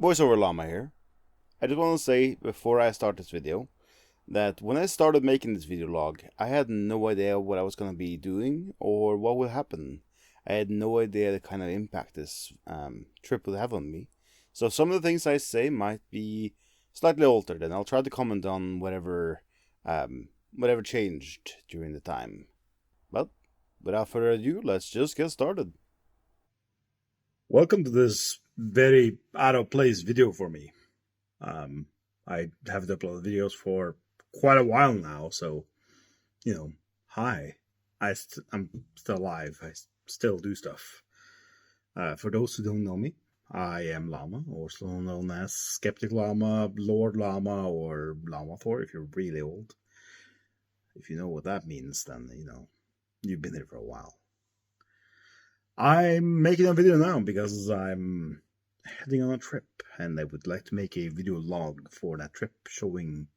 Voiceover Llama here. I just want to say before I start this video that when I started making this video log, I had no idea what I was going to be doing or what would happen. I had no idea the kind of impact this trip would have on me. So some of the things I say might be slightly altered, and I'll try to comment on whatever changed during the time. But without further ado, let's just get started. Welcome to this very out of place video for me. I haven't uploaded videos for quite a while now, so hi. I'm still alive. I still do stuff. For those who don't know me, I am Llama, also known as Skeptic Llama, Lord Llama, or Llama Thor if you're really old. If you know what that means, then you've been here for a while. I'm making a video now because I'm heading on a trip, and I would like to make a video log for that trip, showing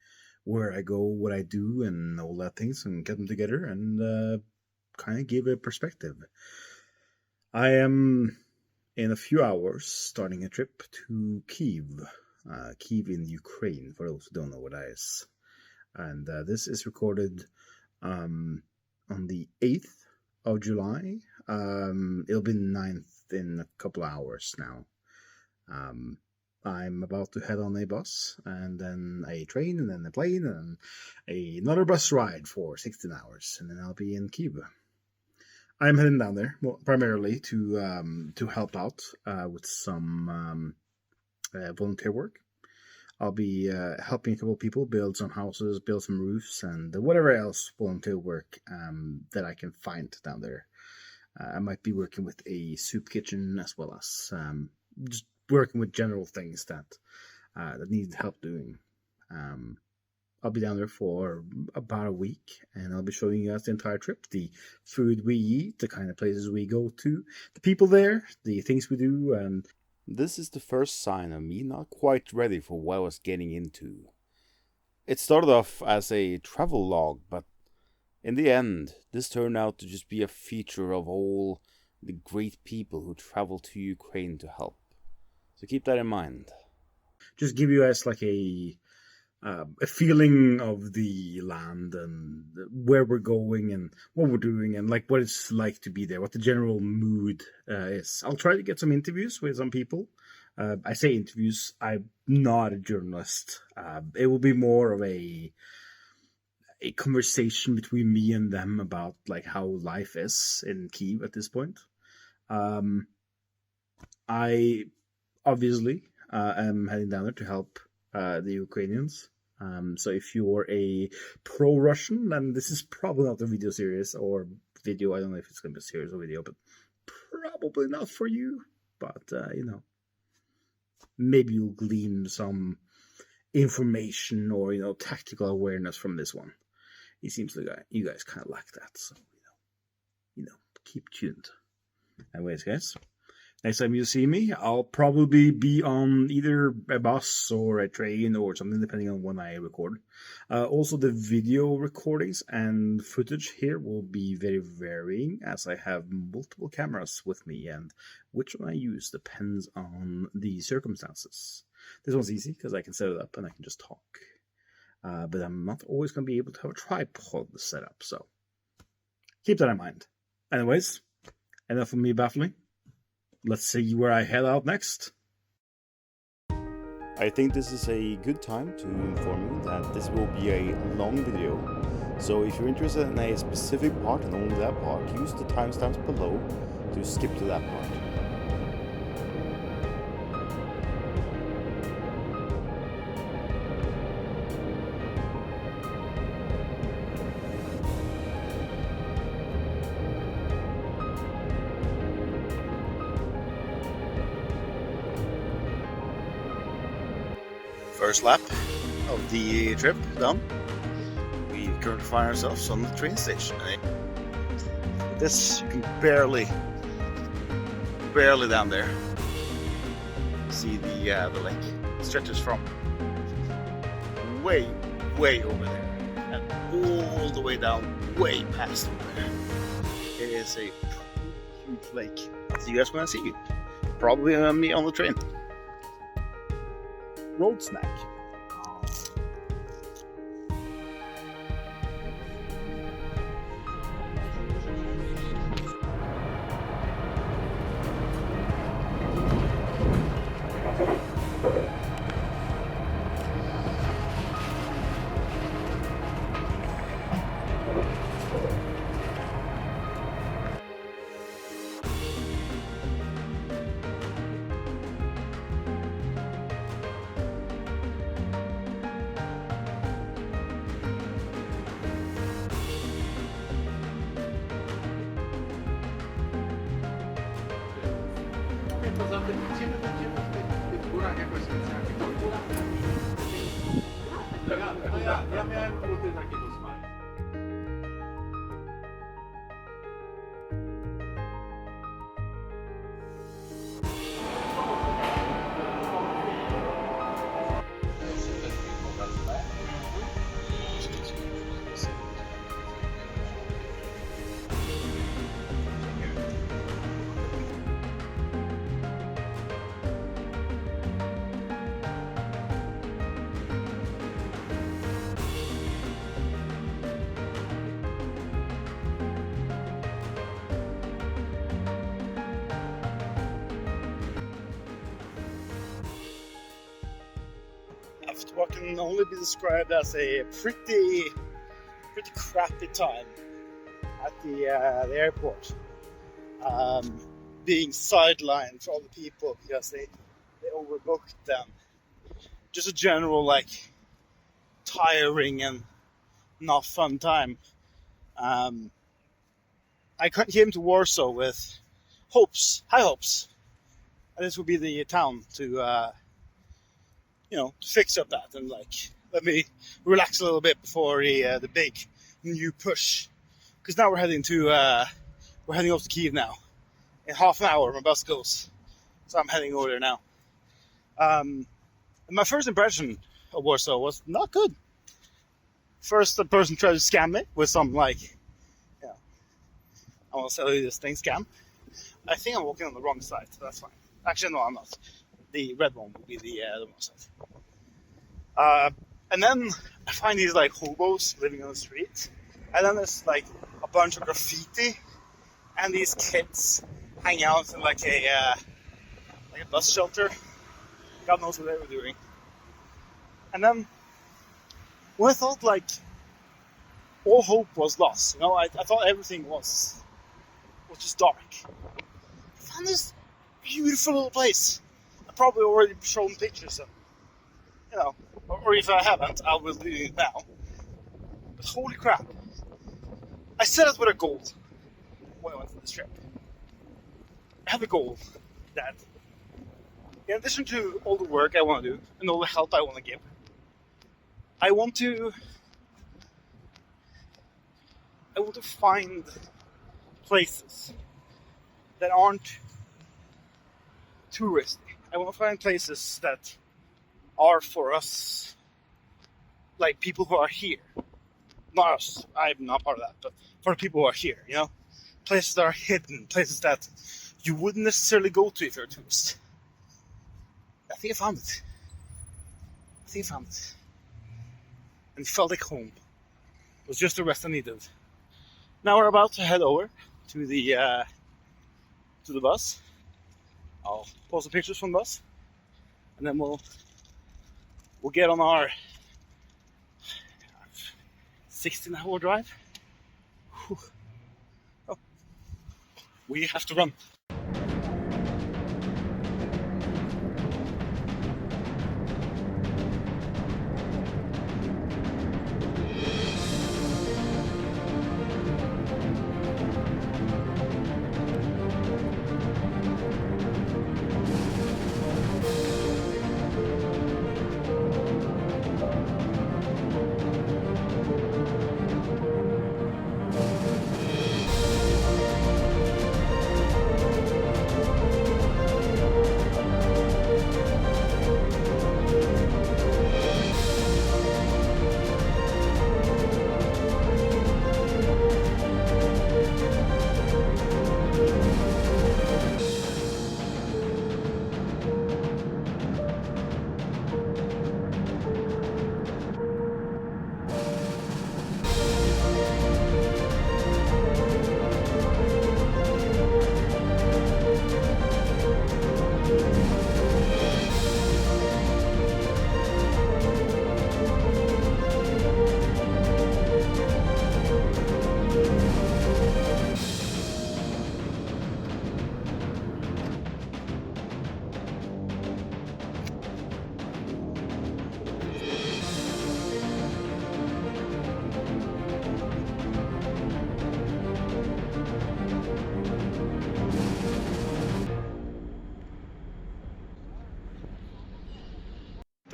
where I go, what I do, and all that things, and get them together and kind of give a perspective. I am in a few hours starting a trip to Kyiv, Kyiv in Ukraine, for those who don't know what that is. And this is recorded on the 8th of July. It'll be 9th in a couple of hours now. I'm about to head on a bus, and then a train, and then a plane, and another bus ride for 16 hours, and then I'll be in Kyiv. I'm heading down there, primarily to help out with some volunteer work. I'll be helping a couple of people build some houses, build some roofs, and whatever else volunteer work that I can find down there. I might be working with a soup kitchen, as well as just working with general things that need help doing. I'll be down there for about a week, and I'll be showing you guys the entire trip, the food we eat, the kind of places we go to, the people there, the things we do, and this is the first sign of me not quite ready for what I was getting into. It started off as a travel log, but in the end, this turned out to just be a feature of all the great people who travel to Ukraine to help. So keep that in mind. Just give you guys like a feeling of the land and where we're going and what we're doing and like what it's like to be there, what the general mood is. I'll try to get some interviews with some people. I say interviews, I'm not a journalist. It will be more of a conversation between me and them about like how life is in Kyiv at this point. I obviously am heading down there to help the Ukrainians. So if you're a pro-Russian, then this is probably not a video series or video. I don't know if it's going to be a series or video, but probably not for you. But, maybe you'll glean some information or, tactical awareness from this one. It seems like you guys kind of like that. So, keep tuned. Anyways, guys. Next time you see me, I'll probably be on either a bus or a train or something, depending on when I record. Also, the video recordings and footage here will be very varying, as I have multiple cameras with me, and which one I use depends on the circumstances. This one's easy, because I can set it up and I can just talk. But I'm not always going to be able to have a tripod set up, so keep that in mind. Anyways, enough of me baffling. Let's see where I head out next. I think this is a good time to inform you that this will be a long video. So if you're interested in a specific part and only that part, use the timestamps below to skip to that part. First lap of the trip done. We currently find ourselves on the train station. This you can barely down there see the lake. It stretches from way over there and all the way down, way past over there. It is a huge lake. So you guys want to see it? Probably me on the train. road snack. Poza tym będziemy w tych górach jakoś specjalnie. Ja miałem buty takiego smaku. After what can only be described as a pretty crappy time at the airport, being sidelined for all the people because they overbooked them. Just a general like tiring and not fun time. I came to Warsaw with high hopes, and this would be the town to to fix up that and like let me relax a little bit before the big new push. Because now we're heading off to Kyiv now. In half an hour, my bus goes, so I'm heading over there now. And my first impression of Warsaw was not good. First, the person tried to scam me with some I want to sell you this thing scam. I think I'm walking on the wrong side, so that's fine. Actually, no, I'm not. The red one will be the wrong side. And then I find these like hobos living on the street, and then there's like a bunch of graffiti, and these kids hang out in like a bus shelter. God knows what they were doing. And then when I thought like all hope was lost, I thought everything was just dark. I found this beautiful little place. I've probably already shown pictures of, or if I haven't, I will do it now. But holy crap. I set out with a goal when I went on this trip. I have a goal that, in addition to all the work I want to do and all the help I want to give, I want to find places that aren't touristy. I want to find places that are for us, like people who are here. Not us, I'm not part of that, but for people who are here, Places that are hidden, places that you wouldn't necessarily go to if you're a tourist. I think I found it. And it felt like home. It was just the rest I needed. Now we're about to head over to the bus. I'll post the pictures from the bus, and then we'll get on our 16-hour drive. Whew. Oh, we have to run.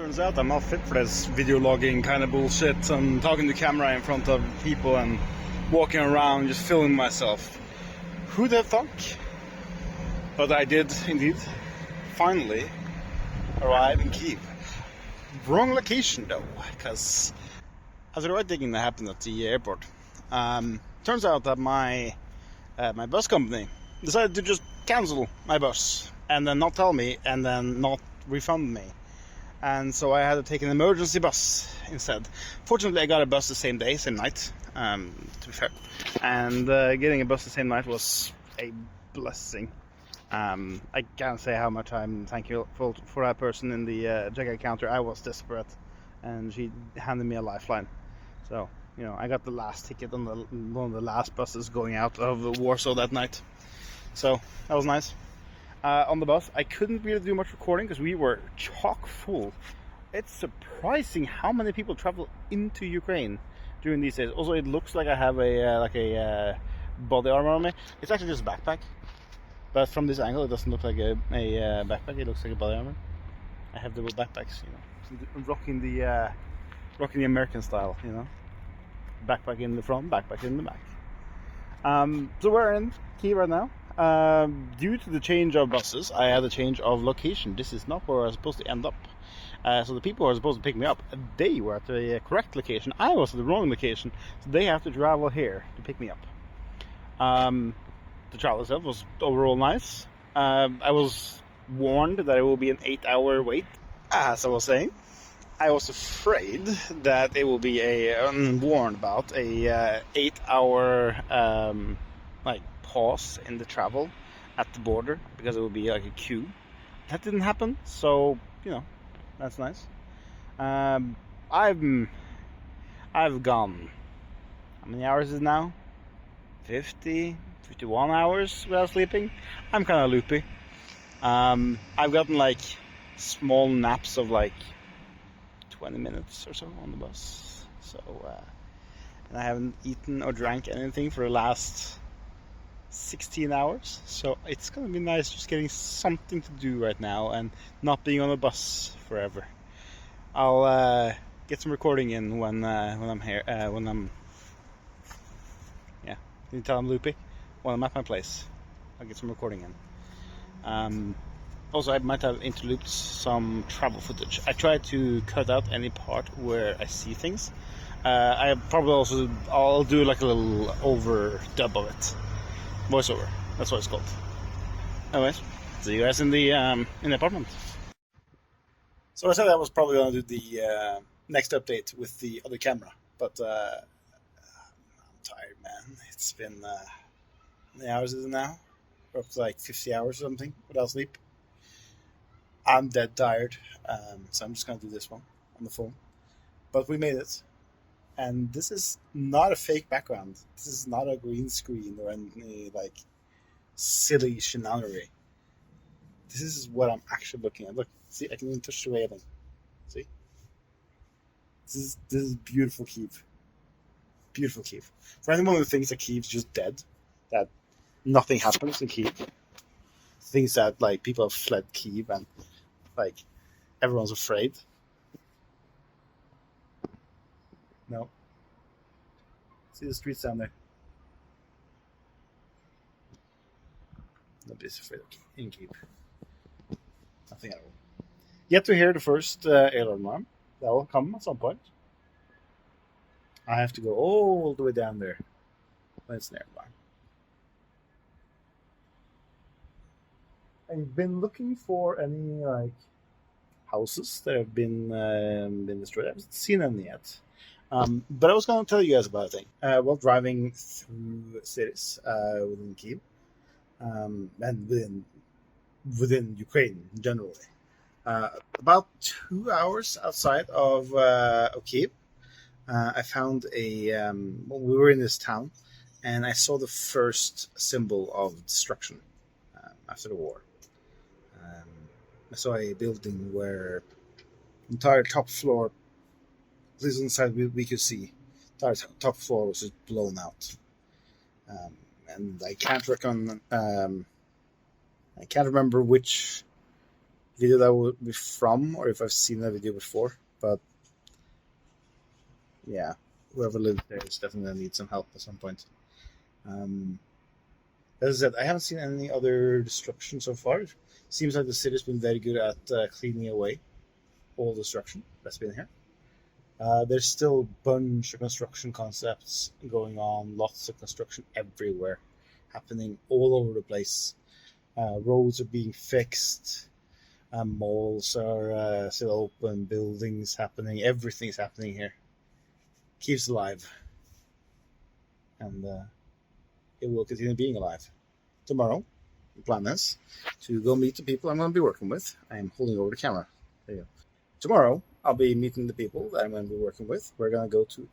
Turns out I'm not fit for this video logging kind of bullshit and talking to camera in front of people and walking around just filming myself. Who'd have thought? But I did indeed finally arrive in Kyiv. Wrong location though, because as the right thing that happened at the airport. Turns out that my bus company decided to just cancel my bus and then not tell me and then not refund me. And so I had to take an emergency bus instead. Fortunately, I got a bus the same day, same night, to be fair. And getting a bus the same night was a blessing. I can't say how much I'm thankful for that person in the checkout counter. I was desperate, and she handed me a lifeline. So, you know, I got the last ticket on one of the last buses going out of Warsaw that night. So, that was nice. On the bus, I couldn't really do much recording because we were chock full. It's surprising how many people travel into Ukraine during these days. Also, it looks like I have a body armor on me. It's actually just a backpack, but from this angle, it doesn't look like a backpack. It looks like a body armor. I have double backpacks, you know, rocking the American style, you know, backpack in the front, backpack in the back. So we're in Kyiv right now. Due to the change of buses, I had a change of location. This is not where I was supposed to end up. So the people who were supposed to pick me up, they were at the correct location. I was at the wrong location, so they have to travel here to pick me up. The travel itself was overall nice. I was warned that it will be an 8-hour wait. As I was saying, I was afraid that it will be warned about a 8-hour pause in the travel at the border because it will be like a queue. That didn't happen, so you know, that's nice. I've gone, how many hours is it now? 51 hours without sleeping. I'm kind of loopy. I've gotten like small naps of like 20 minutes or so on the bus. So, and I haven't eaten or drank anything for the last 16 hours. So it's gonna be nice just getting something to do right now and not being on a bus forever. I'll get some recording in when I'm here. Can you tell I'm loopy? When I'm at my place, I'll get some recording in. Also, I might have interlooped some travel footage. I try to cut out any part where I see things. I'll do like a little overdub of it. Voiceover. That's what it's called. Anyways, see you guys in the apartment. So I said I was probably going to do the next update with the other camera, but I'm tired, man. It's been how many hours is it now? Up to like 50 hours or something without sleep. I'm dead tired, so I'm just going to do this one on the phone. But we made it. And this is not a fake background. This is not a green screen or any like silly shenanigery. This is what I'm actually looking at. Look, see, I can even touch the railing. See? This is beautiful Kyiv. Beautiful Kyiv. For anyone who thinks that Kyiv's just dead, that nothing happens in Kyiv, thinks that like people have fled Kyiv and like everyone's afraid. No. See the streets down there. Nobody's afraid of in Kyiv. Nothing at all. Yet to hear the first air alarm. That will come at some point. I have to go all the way down there when it's an air alarm. I've been looking for any like houses that have been destroyed. I haven't seen any yet. But I was going to tell you guys about a thing. While driving through cities within Kyiv and within Ukraine generally, about 2 hours outside of Kyiv, I found we were in this town, and I saw the first symbol of destruction after the war. I saw a building where the entire top floor, at least on the side we could see, the entire top floor was just blown out. And I can't remember which video that will be from, or if I've seen that video before. But yeah, whoever lives there is definitely gonna need some help at some point. As I said, I haven't seen any other destruction so far. Seems like the city's been very good at cleaning away all destruction that's been here. There's still a bunch of construction concepts going on, lots of construction everywhere, happening all over the place. Roads are being fixed, malls are still open, buildings happening, everything's happening here. Keeps alive. And it will continue being alive. Tomorrow, the plan is to go meet the people I'm going to be working with. I'm holding over the camera. There you go. Tomorrow, I'll be meeting the people that I'm going to be working with. We're going to go to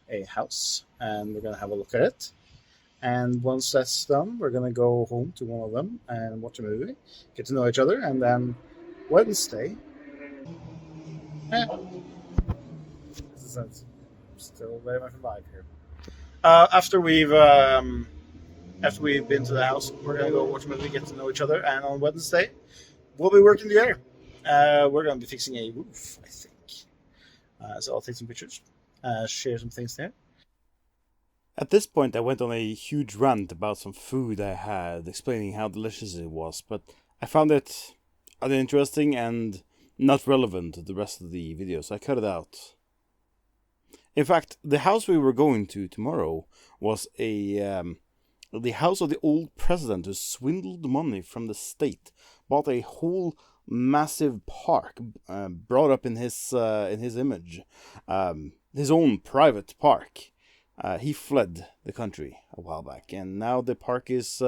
a house, and we're going to have a look at it. And once that's done, we're going to go home to one of them and watch a movie, get to know each other, and then Wednesday... This is still very much alive here. After we've been to the house, we're going to go watch a movie, get to know each other, and on Wednesday, we'll be working together. We're going to be fixing a roof, I think. So I'll take some pictures, share some things there. At this point, I went on a huge rant about some food I had, explaining how delicious it was, but I found it uninteresting and not relevant to the rest of the video, so I cut it out. In fact, the house we were going to tomorrow was the house of the old president who swindled money from the state, bought a whole massive park, brought up in his image, his own private park. He fled the country a while back, and now the park is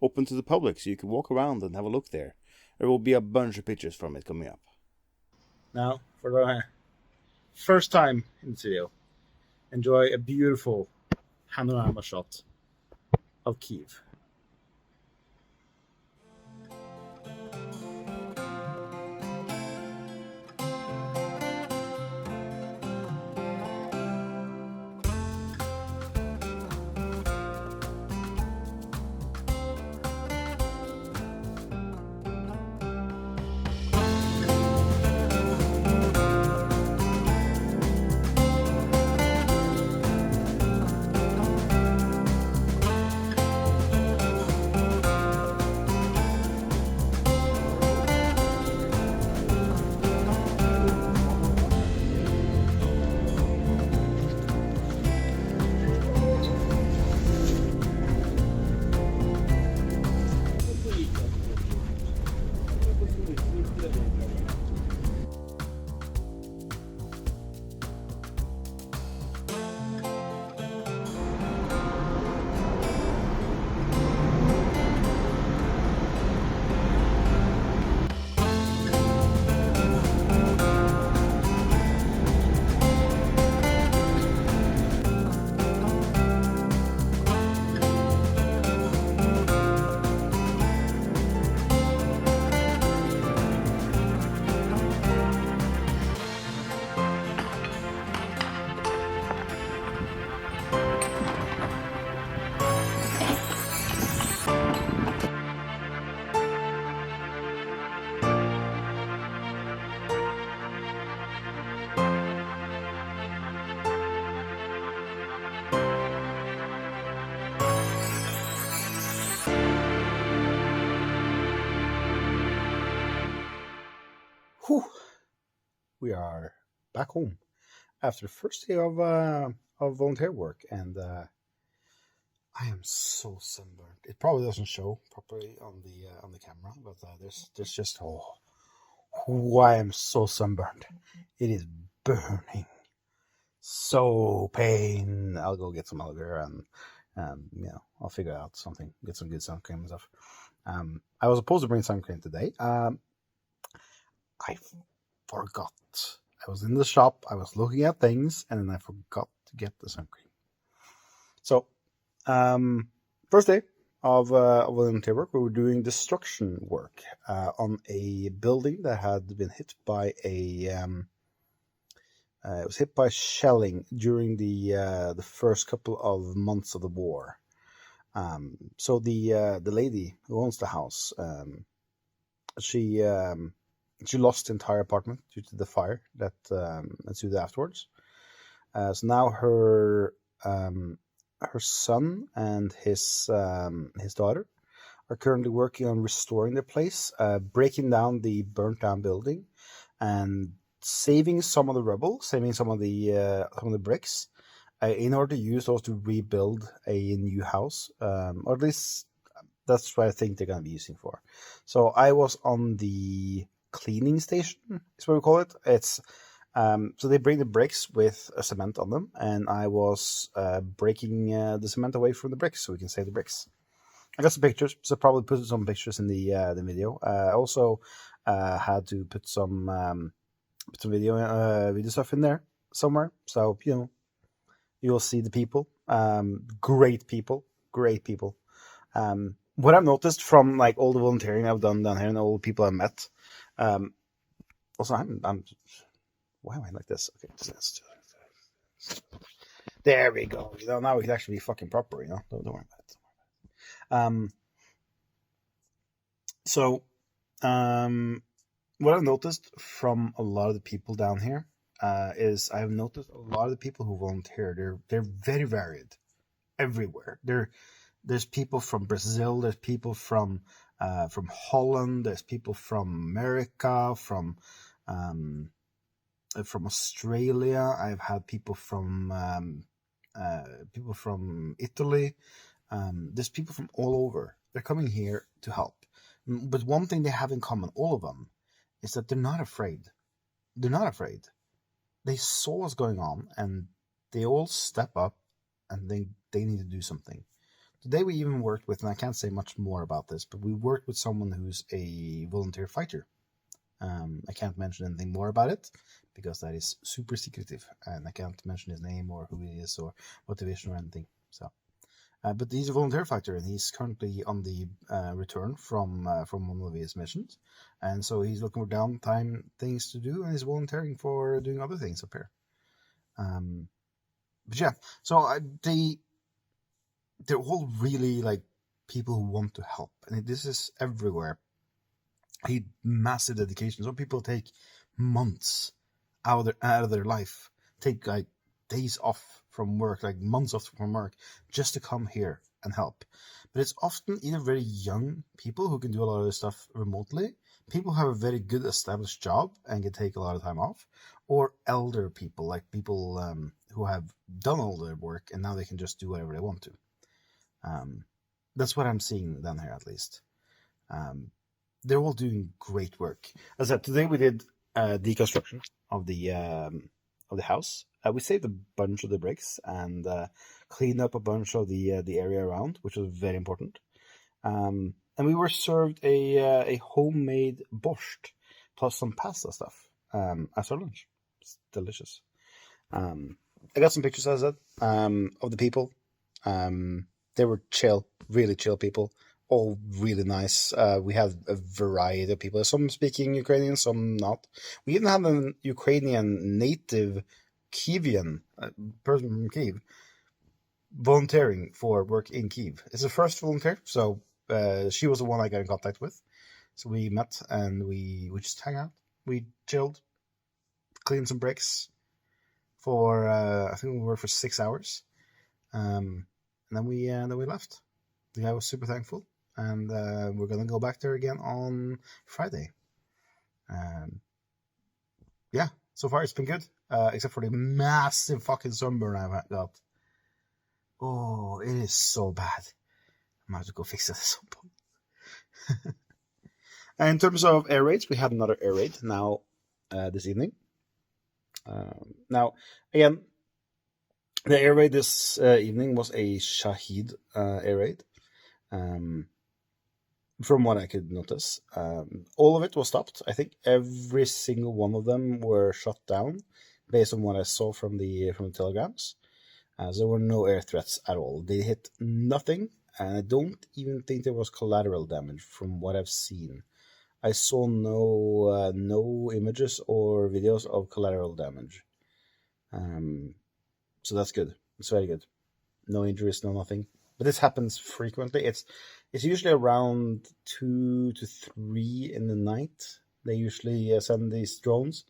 open to the public, so you can walk around and have a look there. There will be a bunch of pictures from it coming up. Now, for the first time in this video, enjoy a beautiful panorama shot of Kyiv. Whew. We are back home after the first day of volunteer work, and I am so sunburned. It probably doesn't show properly on the camera, but there's just I am so sunburned. It is burning, so pain. I'll go get some aloe vera and I'll figure out something. Get some good sun cream and stuff. I was supposed to bring sun cream today. I forgot. I was in the shop, I was looking at things, and then I forgot to get the sun cream. So, first day of volunteer work, we were doing destruction work on a building that had been hit by it was hit by shelling during the first couple of months of the war. So the lady who owns the house, she lost the entire apartment due to the fire that ensued afterwards. So now her son and his daughter are currently working on restoring the place, breaking down the burnt down building, and saving some of the rubble, saving some of the bricks, in order to use those to rebuild a new house, or at least that's what I think they're going to be using for. So I was on the cleaning station, is what we call it. It's so they bring the bricks with a cement on them, and I was breaking the cement away from the bricks so we can save the bricks. I got some pictures, so probably put some pictures in the video. I also had to put some video stuff in there somewhere, so you'll see the people. Great people. What I've noticed from like all the volunteering I've done down here and all the people I've met. Also, I'm. Why am I like this? Okay, there we go. Now we can actually be fucking proper. Don't worry about it. What I've noticed from a lot of the people down here is I've noticed a lot of the people who volunteer. They're very varied, everywhere. There's people from Brazil. There's people from Holland. There's people from America. From Australia. I've had people from Italy. There's people from all over. They're coming here to help. But one thing they have in common, all of them, is that they're not afraid. They're not afraid. They saw what's going on, and they all step up, and they need to do something. Today we even worked with, and I can't say much more about this, but we worked with someone who's a volunteer fighter. I can't mention anything more about it, because that is super secretive, and I can't mention his name or who he is or what division or anything. So, but he's a volunteer fighter, and he's currently on the return from one of his missions, and so he's looking for downtime things to do, and he's volunteering for doing other things up here. But yeah, so they're all really like people who want to help, and this is everywhere. Massive dedication. Some people take months out of their life, take like days off from work, like months off from work, just to come here and help. But it's often either very young people who can do a lot of this stuff remotely, people who have a very good established job and can take a lot of time off, or elder people, like people who have done all their work and now they can just do whatever they want to. That's what I'm seeing down here, at least. They're all doing great work. As I said, today we did deconstruction of the house. We saved a bunch of the bricks and cleaned up a bunch of the area around, which was very important. And we were served a homemade borscht plus some pasta stuff as our lunch. It's delicious. I got some pictures, as I said, of the people. They were chill, really chill people. All really nice. We had a variety of people. Some speaking Ukrainian, some not. We even had a Ukrainian native Kyivian person from Kyiv volunteering for work in Kyiv. It's the first volunteer, so she was the one I got in contact with. So we met and we just hang out. We chilled, cleaned some bricks for I think we worked for 6 hours, and then we left. The guy was super thankful. And we're going to go back there again on Friday. Yeah, so far it's been good. Except for the massive fucking sunburn I've got. Oh, it is so bad. I might have to go fix it at some point. And in terms of air raids, we had another air raid now this evening. Now, again, the air raid this evening was a Shahid air raid. From what I could notice, all of it was stopped. I think every single one of them were shot down, based on what I saw from the telegrams. So there were no air threats at all. They hit nothing, and I don't even think there was collateral damage from what I've seen. I saw no images or videos of collateral damage. So that's good. It's very good. No injuries, no nothing. But this happens frequently. It's It's usually around 2 to 3 in the night. They usually send these drones.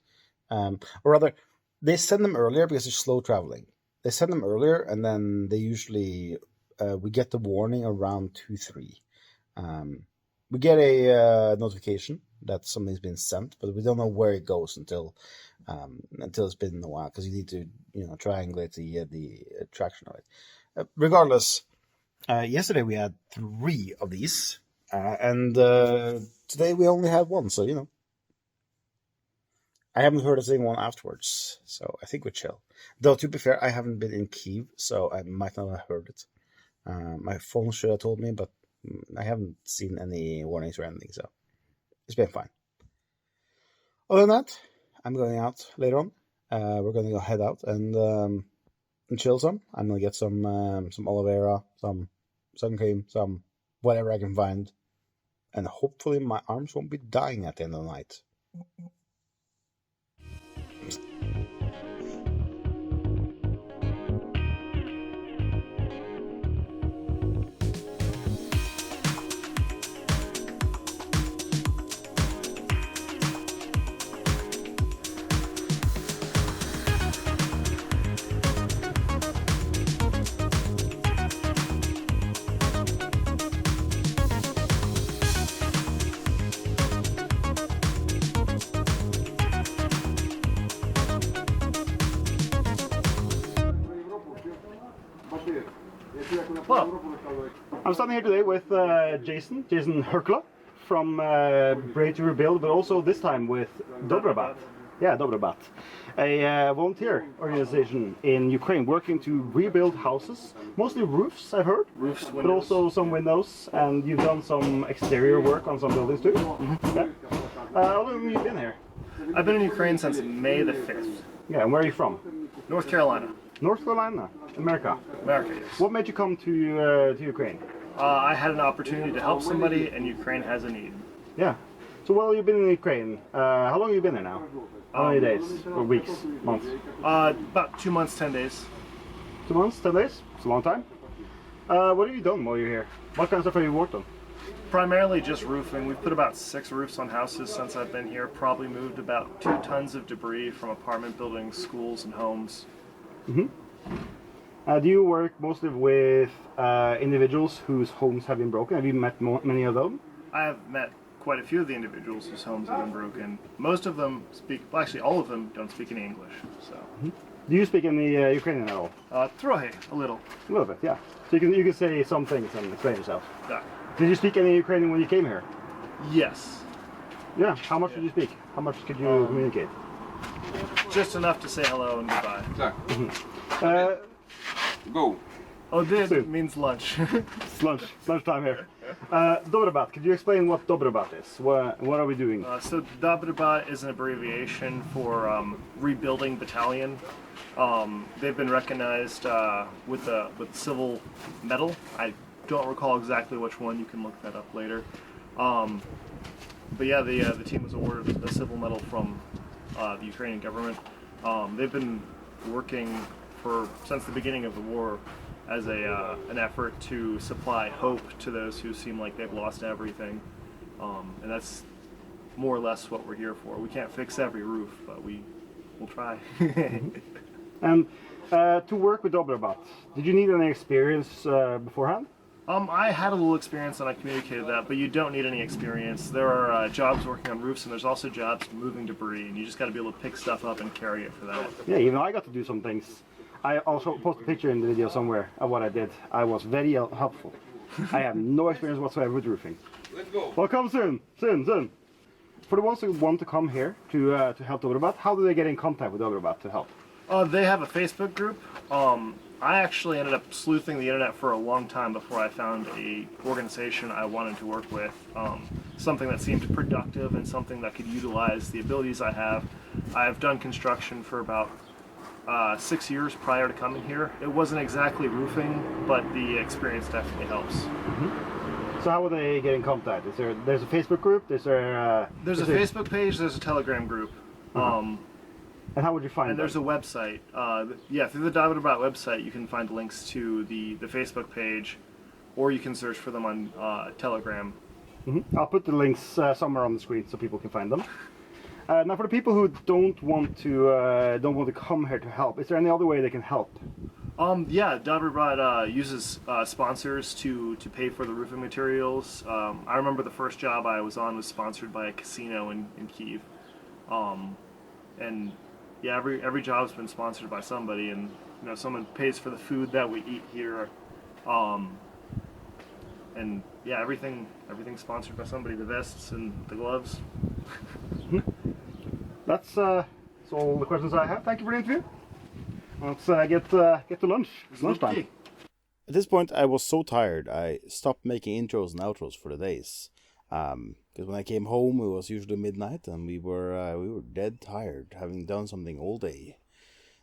Or rather, they send them earlier because they're slow traveling. They send them earlier, and then they usually, we get the warning around 2, 3. We get a notification that something's been sent, but we don't know where it goes until it's been a while, because you need to, triangulate the traction of it. Regardless, yesterday we had 3 of these, and today we only had 1, so, I haven't heard a single one afterwards, so I think we're chill. Though, to be fair, I haven't been in Kyiv, so I might not have heard it. My phone should have told me, but I haven't seen any warnings or anything, so it's been fine. Other than that, I'm going out later on. We're going to go head out and chill some. I'm going to get some aloe vera, some sun cream, some whatever I can find. And hopefully my arms won't be dying at the end of the night. Well, I'm standing here today with Jason Herkla from Brave to Rebuild, but also this time with Dobrabat. Yeah, Dobrabat, a volunteer organization in Ukraine working to rebuild houses, mostly roofs, I've heard. Roofs, windows. But also some windows, and you've done some exterior work on some buildings too. Mm-hmm. Yeah. How long have you been here? I've been in Ukraine since May the 5th. Yeah, and where are you from? North Carolina. North Carolina, America. America, yes. What made you come to Ukraine? I had an opportunity to help somebody, and Ukraine has a need. Yeah. So while you've been in Ukraine, how long have you been there now? How many days? Or weeks? Months? About 2 months, 10 days. 2 months, 10 days? It's a long time. What have you done while you're here? What kind of stuff have you worked on? Primarily just roofing. We've put about 6 roofs on houses since I've been here. Probably moved about 2 tons of debris from apartment buildings, schools, and homes. Mm-hmm. Do you work mostly with individuals whose homes have been broken? Have you met many of them? I have met quite a few of the individuals whose homes have been broken. Most of them speak, well, actually all of them don't speak any English. So. Mm-hmm. Do you speak any Ukrainian at all? Trochę, a little. A little bit, yeah. So you can say some things and explain yourself. Yeah. Did you speak any Ukrainian when you came here? Yes. Yeah. How much did you speak? How much could you communicate? Just enough to say hello and goodbye. Mm-hmm. Go. Oh, this means lunch. It's lunchtime here. Dobrabat, could you explain what Dobrabat is? What are we doing? So Dobrabat is an abbreviation for rebuilding battalion. They've been recognized with silver medal. I don't recall exactly which one. You can look that up later. But yeah, the team was awarded a silver medal from the Ukrainian government. They've been working since the beginning of the war as an effort to supply hope to those who seem like they've lost everything, and that's more or less what we're here for. We can't fix every roof, but we'll try. And to work with Dobrabat, did you need any experience beforehand? I had a little experience and I communicated that, but you don't need any experience. There are jobs working on roofs, and there's also jobs moving debris, and you just got to be able to pick stuff up and carry it for that. Yeah, even I got to do some things. I also posted a picture in the video somewhere of what I did. I was very helpful. I have no experience whatsoever with roofing. Let's go. Well, come soon. For the ones who want to come here to help Dobrabat, how do they get in contact with Dobrabat to help? They have a Facebook group. I actually ended up sleuthing the internet for a long time before I found a organization I wanted to work with. Something that seemed productive and something that could utilize the abilities I have. I've done construction for about 6 years prior to coming here. It wasn't exactly roofing, but the experience definitely helps. Mm-hmm. So how would they get in contact? There's a Facebook group? There's a Facebook page, there's a Telegram group. And how would you find And there's a website. Through the Dobrabat website you can find links to the Facebook page, or you can search for them on Telegram. I'll put the links somewhere on the screen so people can find them. Now, for the people who don't want to come here to help, is there any other way they can help? Yeah, Dobrabat uses sponsors to pay for the roofing materials. I remember the first job I was on was sponsored by a casino in Kyiv. And yeah, every job's been sponsored by somebody, and you know, someone pays for the food that we eat here. And yeah, everything's sponsored by somebody. The vests and the gloves. That's all the questions I have. Thank you for the interview. Let's get to lunch. It's lunchtime. At this point, I was so tired, I stopped making intros and outros for the days. Because when I came home, it was usually midnight, and we were dead tired, having done something all day.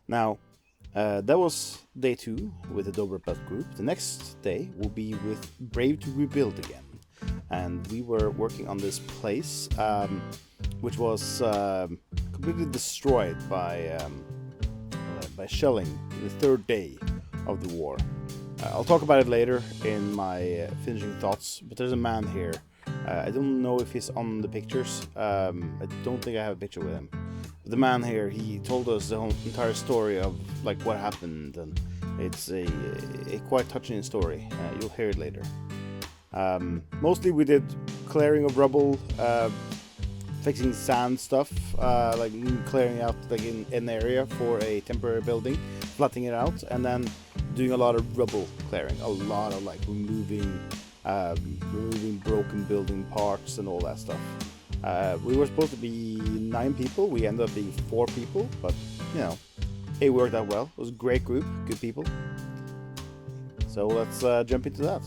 Now, that was day 2 with the Dobrabat group. The next day will be with Brave to Rebuild again, and we were working on this place, which was completely destroyed by shelling the 3rd day of the war. I'll talk about it later in my finishing thoughts, but there's a man here. I don't know if he's on the pictures. I don't think I have a picture with him. But the man here, he told us the whole entire story of like what happened, and it's a quite touching story. You'll hear it later. Mostly we did clearing of rubble, fixing sand stuff, like clearing out like in an area for a temporary building, flattening it out, and then doing a lot of rubble clearing, a lot of like removing broken building parts and all that stuff. We were supposed to be 9 people, we ended up being 4 people, but you know, it worked out well. It was a great group, good people. So let's jump into that.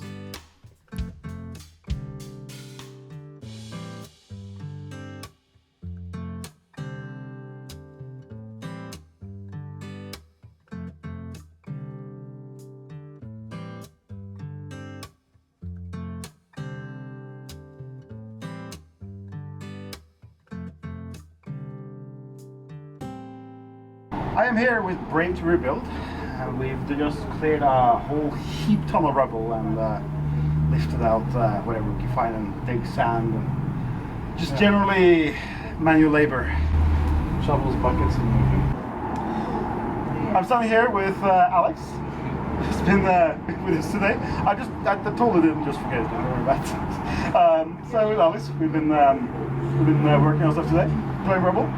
I am here with Brave to Rebuild, and we've just cleared a whole heap ton of rubble and lifted out whatever we can find and dig sand and just generally manual labor. Shovels, buckets, and moving. I'm standing here with Alex. He's been with us today. I totally didn't just forget it. Don't worry about it. So with Alex, we've been working on stuff today, clearing rubble.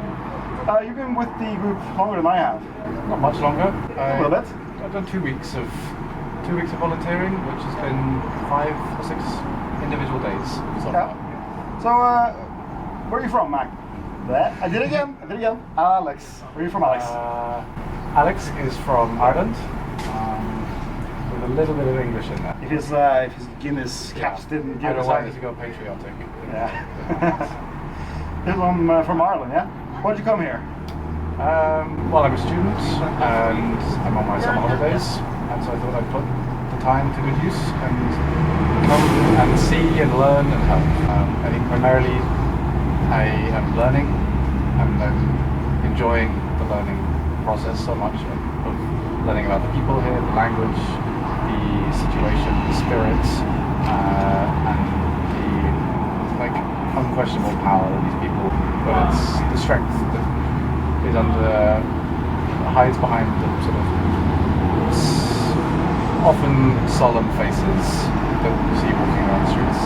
You've been with the group longer than I have. Not much longer. A little bit. I've done 2 weeks of volunteering, which has been 5 or 6 individual days. Yeah. So where are you from, Mac? I did it again. Alex. Where are you from, Alex? Alex is from Ireland, with a little bit of English in there. If his Guinness caps didn't give I don't us want it to go patriotic. Yeah. He's from Ireland, yeah? Why'd you come here? Well, I'm a student and I'm on my summer holidays, and so I thought I'd put the time to good use and come and see and learn and help. I think primarily I am learning and I'm enjoying the learning process so much of learning about the people here, the language, the situation, the spirit, and the like unquestionable power of these people, but it's the strength that is hides behind the sort of often solemn faces that you see walking around the streets.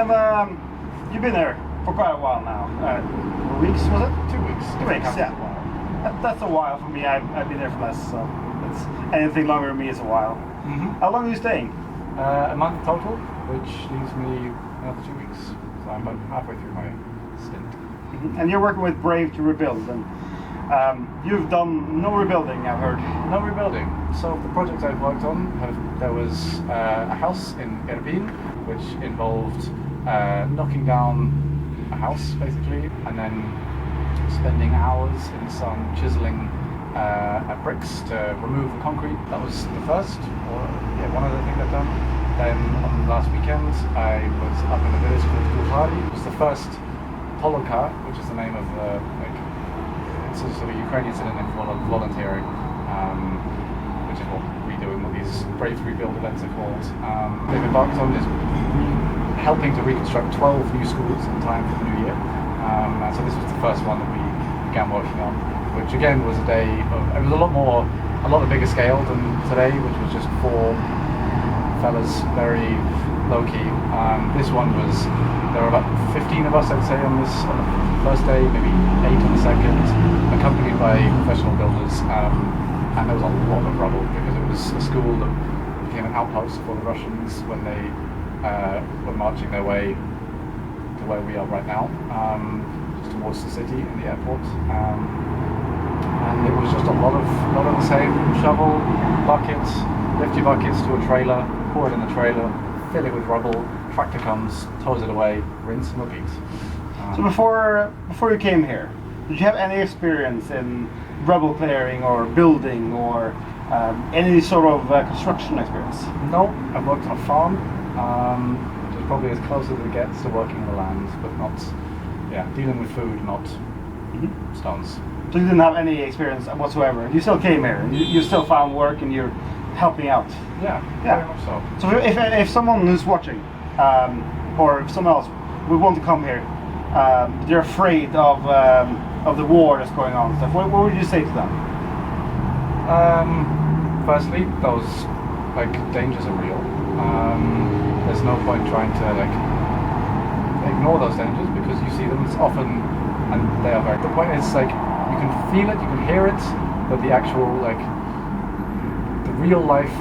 And you've been there for quite a while now. Weeks, was it? 2 weeks. 2 weeks, yeah. That's a while for me. I've been there for less, so it's anything longer than me is a while. Mm-hmm. How long are you staying? A month total, which leaves me another 2 weeks. So I'm about halfway through my stint. Mm-hmm. And you're working with Brave to Rebuild, and you've done no rebuilding, I've heard. No rebuilding. So the projects I've worked on, there was a house in Irpin, which involved knocking down a house, basically, and then spending hours in the sun chiseling bricks to remove the concrete. That was the first, one of the things I've done. Then on last weekend, I was up in a village called Dobrabat. It was the first Polonka, which is the name of the, it's a sort of Ukrainian synonym for volunteering. which is what we do and what these Brave Rebuild events are called. They've embarked on is helping to reconstruct 12 new schools in time for the new year. And so this was the first one that we began working on, which again was a day of, it was a lot bigger scale than today, which was just 4 fellas, very low key. This one was, there were about 15 of us, I'd say, on the first day, maybe 8 on the second, accompanied by professional builders, and there was a lot of rubble because it was a school that became an outpost for the Russians when they were marching their way to where we are right now, just towards the city and the airport. And it was just a lot of the same: shovel, bucket, lift your buckets to a trailer, pour it in the trailer, fill it with rubble, tractor comes, tows it away, rinse and repeat. So before you came here, did you have any experience in rubble clearing or building or any sort of construction experience? No, I've worked on a farm, which is probably as close as it gets to working on the land, but not, dealing with food, not stones. So you didn't have any experience whatsoever. You still came here, and you still found work, and you're helping out. Yeah, very much so. So if someone who's watching, or if someone else would want to come here, they're afraid of the war that's going on and stuff, what would you say to them? Firstly, those dangers are real. There's no point trying to ignore those dangers because you see them. It's often, and they are very. The point is you can feel it, you can hear it, but the actual the real life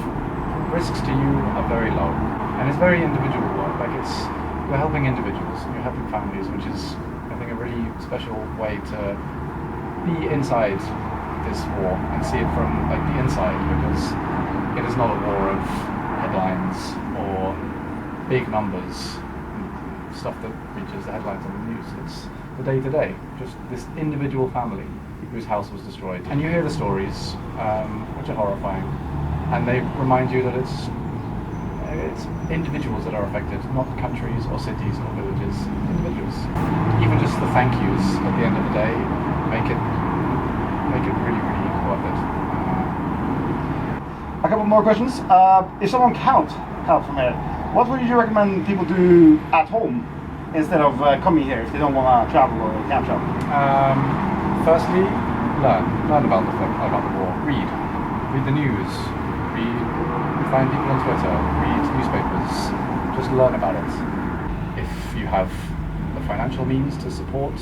risks to you are very low, and it's very individual work. You're helping individuals, and you're helping families, which is, I think, a really special way to be inside this war and see it from the inside, because it is not a war of headlines or big numbers, stuff that reaches the headlines on the news. It's the day-to-day, just this individual family whose house was destroyed. And you hear the stories, which are horrifying, and they remind you that it's individuals that are affected, not countries or cities or villages, individuals. Even just the thank yous at the end of the day make it really, really worth it. A couple more questions. If someone can't help from here, what would you recommend people do at home instead of coming here if they don't want to travel or can't travel? Firstly, learn about the war. Read the news. Find people on Twitter, read newspapers, just learn about it. If you have the financial means to support,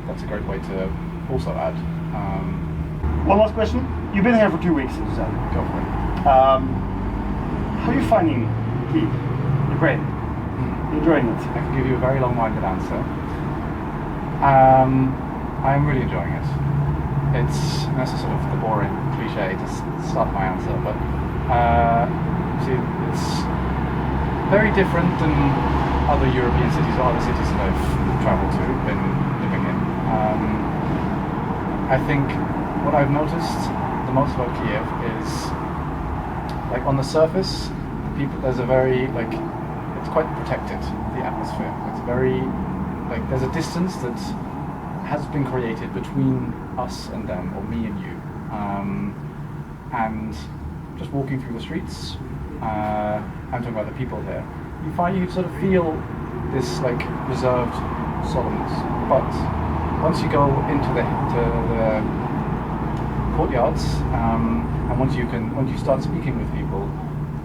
that's a great way to also add. One last question. You've been here for 2 weeks, as you said. Go for it. How are you finding Kyiv, Ukraine? You enjoying it? I can give you a very long-winded answer. I'm really enjoying it. That's sort of the boring cliche to start my answer, but see, it's very different than other European cities or other cities that I've traveled to, been living in. I think what I've noticed the most about Kyiv is, on the surface, there's a very, it's quite protected, the atmosphere. It's very, there's a distance that has been created between us and them, or me and you. And just walking through the streets, I'm talking about the people here, you sort of feel this reserved solemnness. But once you go into the courtyards, and once you start speaking with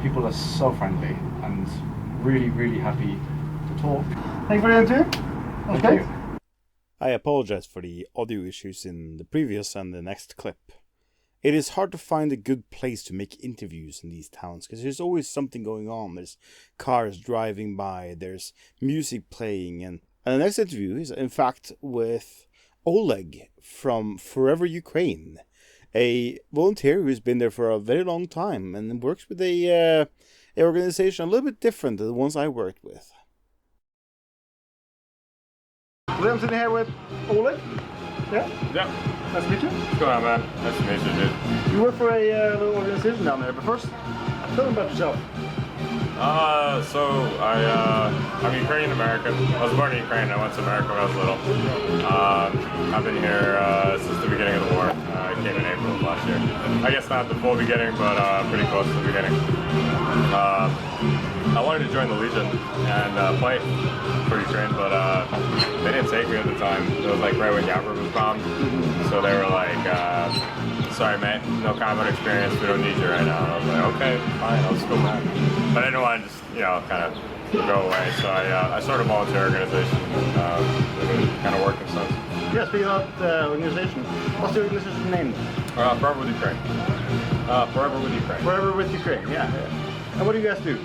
people are so friendly and really, really happy to talk. Thanks for the interview. Thank you. I apologize for the audio issues in the previous and the next clip. It is hard to find a good place to make interviews in these towns because there's always something going on. There's cars driving by, there's music playing, and the next interview is in fact with Oleg from Forever Ukraine, a volunteer who's been there for a very long time and works with a organization a little bit different than the ones I worked with. Today I'm sitting here with Oleg. Yeah? Yeah. Nice to meet you. What's going on, man? Nice to meet you, dude. You work for a little organization down there, but first, tell them about yourself. I'm Ukrainian American. I was born in Ukraine. I went to America when I was little. I've been here since the beginning of the war. I came in April of last year. I guess not the full beginning, but pretty close to the beginning. I wanted to join the Legion and fight for Ukraine, but they didn't take me at the time. It was like right when Dobrabat was bombed, so they were like, sorry mate, no combat experience, we don't need you right now. And I was like, okay, fine, I'll just go back. But I didn't want to just, you know, kind of go away, so I started a volunteer organization, kind of working since. Yeah, speaking of the organization, what's the organization name? Forever with Ukraine. Forever with Ukraine. Forever with Ukraine, yeah. And what do you guys do?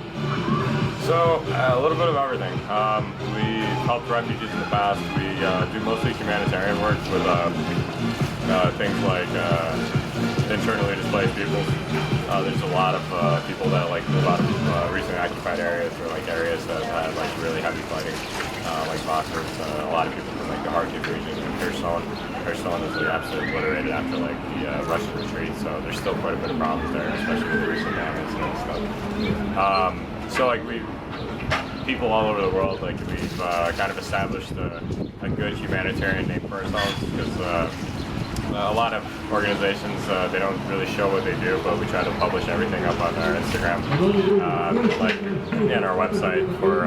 So, a little bit of everything. We helped refugees in the past. We do mostly humanitarian work with things like internally displaced people. There's a lot of people that like move out of recently occupied areas or like areas that have like really heavy fighting, like Bakhmut. A lot of people from like the Kyiv region and Excursion. Excursion is like absolutely obliterated after like the Russian retreat. So there's still quite a bit of problems there, especially with the recent damage and stuff. So like people all over the world, like we've kind of established a good humanitarian name for ourselves because. A lot of organizations, they don't really show what they do, but we try to publish everything up on our Instagram, like and our website for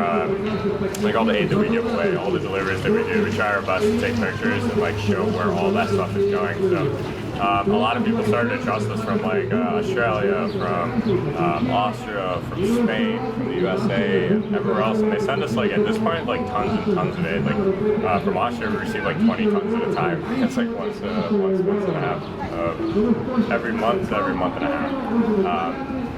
like all the aid that we give away, all the deliveries that we do. We try our best to take pictures and like show where all that stuff is going. So a lot of people started to trust us from like Australia, from Austria, from Spain, from the USA, and everywhere else. And they send us like at this point like tons and tons of aid. Like from Austria, we receive like 20 tons at a time. It's like once and a half every month and a half.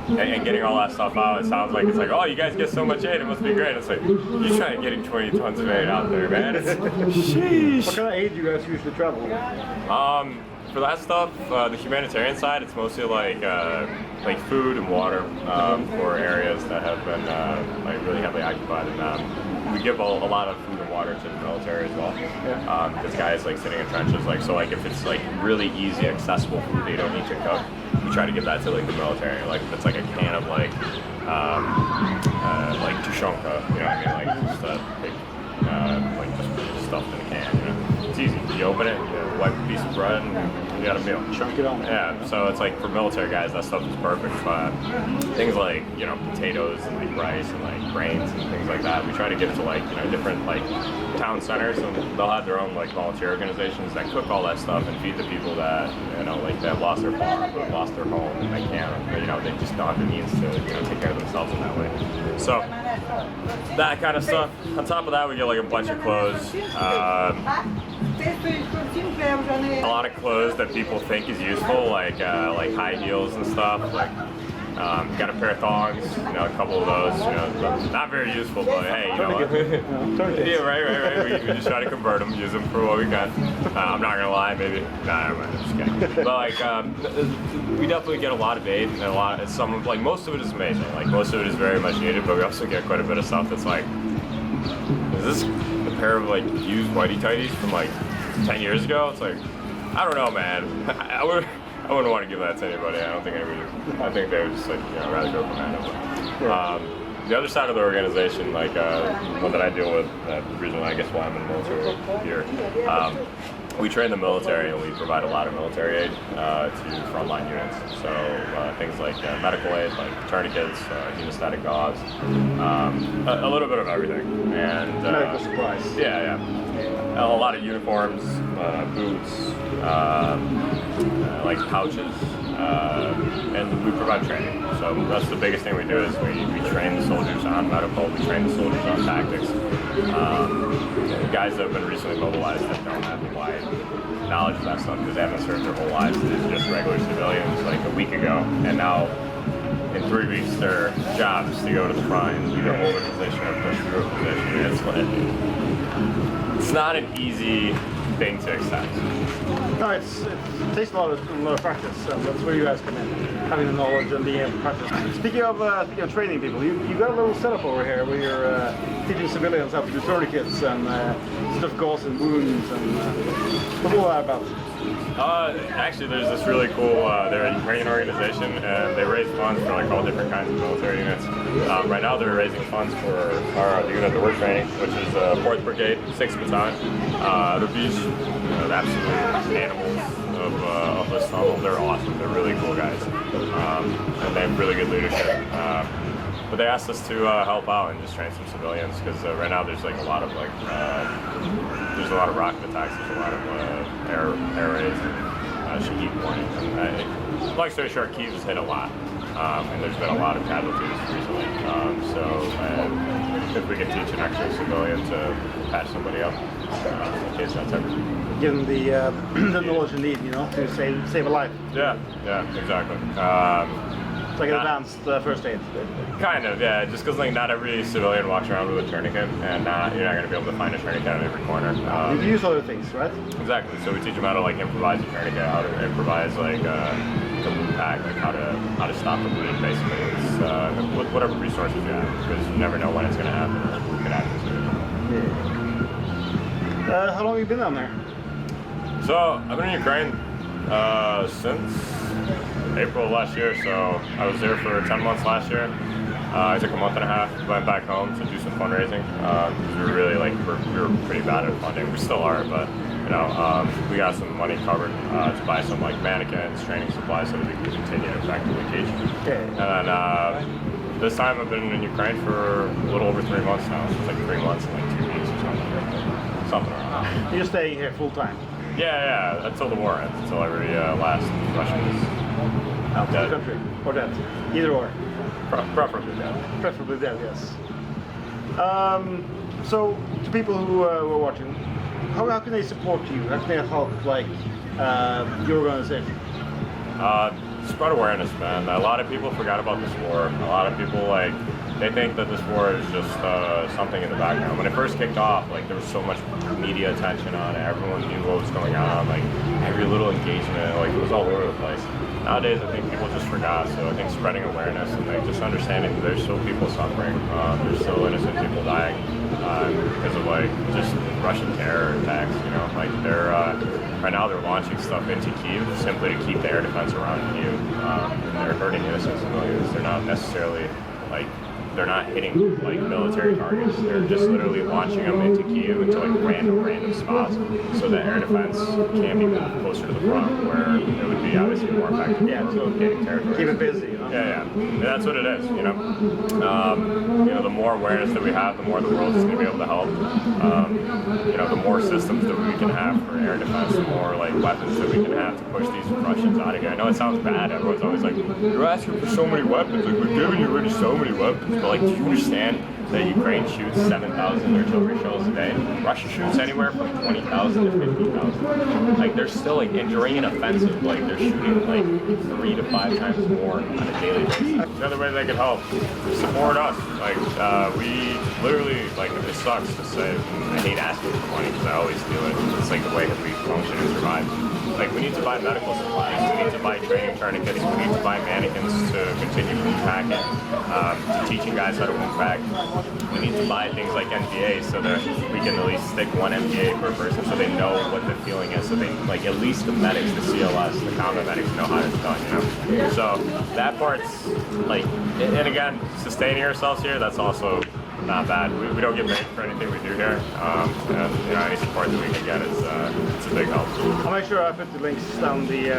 And getting all that stuff out, it sounds like it's like, oh, you guys get so much aid, it must be great. It's like, you're trying getting 20 tons of aid out there, man. Sheesh. What kind of aid do you guys usually travel? For that stuff, the humanitarian side, it's mostly like food and water for areas that have been like really heavily occupied, and we give a lot of food and water to the military as well. Because guys like sitting in trenches, like so, like if it's like really easy, accessible food they don't need to cook, we try to give that to like the military. Like if it's like a can of like tushonka, you know what I mean, like just a big like just stuffed in a can. You know, it's easy. You open it, you wipe a piece of bread, and you got a meal. Chunk it on. Yeah, so it's like for military guys, that stuff is perfect. Things like, you know, potatoes and like rice and like grains and things like that, we try to give to like, you know, different like town centers, and they'll have their own like volunteer organizations that cook all that stuff and feed the people that, you know, like that lost their farm or lost their home and they can't, you know, they just don't have the means to, you know, take care of themselves in that way. So that kind of stuff. On top of that, we get like a bunch of clothes. A lot of clothes that people think is useful, like high heels and stuff. Like, got a pair of thongs, you know, a couple of those. You know, not very useful, but hey, you know what? Yeah, right. We just try to convert them, use them for what we got. I'm not gonna lie, maybe. Nah, I'm just kidding. But like, we definitely get a lot of aid, and like most of it is amazing. Like most of it is very much needed, but we also get quite a bit of stuff that's like, is this a pair of like used whitey tighties from like 10 years ago? It's like, I don't know, man. I wouldn't want to give that to anybody. I don't think anybody would. I think they would just like, you know, rather go commando. The other side of the organization, like one that I deal with, the reason I guess why I'm in the military here, we train the military and we provide a lot of military aid to frontline units. So things like medical aid, like tourniquets, hemostatic gauze, a little bit of everything. And medical supplies. Yeah. A lot of uniforms, boots, like pouches, and we provide training. So that's the biggest thing we do is we train the soldiers on medical, we train the soldiers on tactics. Guys that have been recently mobilized that don't have the wide knowledge of that stuff because they haven't served their whole lives as just regular civilians like a week ago, and now in 3 weeks their job is to go to the front and either hold a position or push through a position. It's not an easy thing to accept. No, it takes a lot of practice, and that's where you guys come in, having the knowledge and being able to practice. Speaking of training people, you got a little setup over here where you're teaching civilians how to do tourniquets and stuff gauze and wounds, and what's all that about? Actually, there's this really cool, they're a Ukrainian organization, and they raise funds for like all different kinds of military units. Right now they're raising funds for the unit that we're training, which is 4th Brigade, 6th Battalion, Rubizh, absolute animals of this tunnel. They're awesome. They're really cool guys, and they have really good leadership. But they asked us to help out and just train some civilians because right now there's like a lot of there's a lot of rocket attacks. There's a lot of air raids and Shahid warnings. And, long story short, Kyiv has hit a lot, and there's been a lot of casualties recently. So if we can teach an extra civilian to patch somebody up, in case that's ever. Give them the knowledge you need, you know, to save a life. Yeah, exactly. It's like an advanced first aid. Kind of, yeah. Just because like not every civilian walks around with a tourniquet, and you're not going to be able to find a tourniquet in every corner. You can use other things, right? Exactly. So we teach them how to like improvise a tourniquet, how to improvise like the wound pack, like how to stop the bleed, basically. It's, with whatever resources you have, because you never know when it's going to happen or who could happen to. Yeah. How long have you been down there? So I've been in Ukraine since April of last year, so I was there for 10 months last year. I took a month and a half, went back home to do some fundraising. We were really we were pretty bad at funding. We still are, but you know, we got some money covered to buy some like mannequins, training supplies, so that we can continue back to vacation. Okay. And then this time I've been in Ukraine for a little over 3 months now. So it's like 3 months and like 2 weeks or something around. You're staying here full time? Yeah, until the war ends, until every last Russian is out of the country, or dead. Either or. Preferably dead. Preferably dead, yes. So, to people who are watching, how can they support you? How can they help, like, your organization? Spread awareness, man. A lot of people forgot about this war. A lot of people, like, they think that this war is just something in the background. When it first kicked off, like, there was so much media attention on it. Everyone knew what was going on. Like, every little engagement, like, it was all over the place. Nowadays, I think people just forgot. So I think spreading awareness and like just understanding that there's still people suffering. There's still innocent people dying because of like just Russian terror attacks. You know, like they're right now they're launching stuff into Kyiv simply to keep the air defense around Kyiv. And they're hurting innocent civilians. They're not necessarily like. They're not hitting like military targets. They're just literally launching them into Kyiv into like random spots, so that air defense can be moved closer to the front, where it would be obviously more effective. Yeah, so getting territory. Keep it busy. You know? Yeah, that's what it is. You know, the more awareness that we have, the more the world is going to be able to help. The more systems that we can have for air defense, the more like weapons that we can have to push these Russians out of here. I know it sounds bad. Everyone's always like, "You're asking for so many weapons. Like we're giving you already so many weapons." But like, do you understand that Ukraine shoots 7,000 artillery shells a day? Russia shoots anywhere from 20,000 to 50,000. Like, they're still like during an offensive, like they're shooting like 3 to 5 times more on a daily basis. The other way they can help, support us. Like, we literally, like, it sucks to say. I hate asking for money because I always do it. It's like the way that we function and survive. Like, we need to buy medical supplies, we need to buy training tourniquets, we need to buy mannequins to continue wound packing, to teaching guys how to wound pack. We need to buy things like MDA so that we can at least stick one MDA per person so they know what the feeling is. So they, like, at least the medics, the CLS, the combat medics know how it's done, you know? So that part's, like, and again, sustaining ourselves here, that's also not bad. We don't get paid for anything we do here. And, any support that we can get is it's a big help. I'll make sure I put the links down the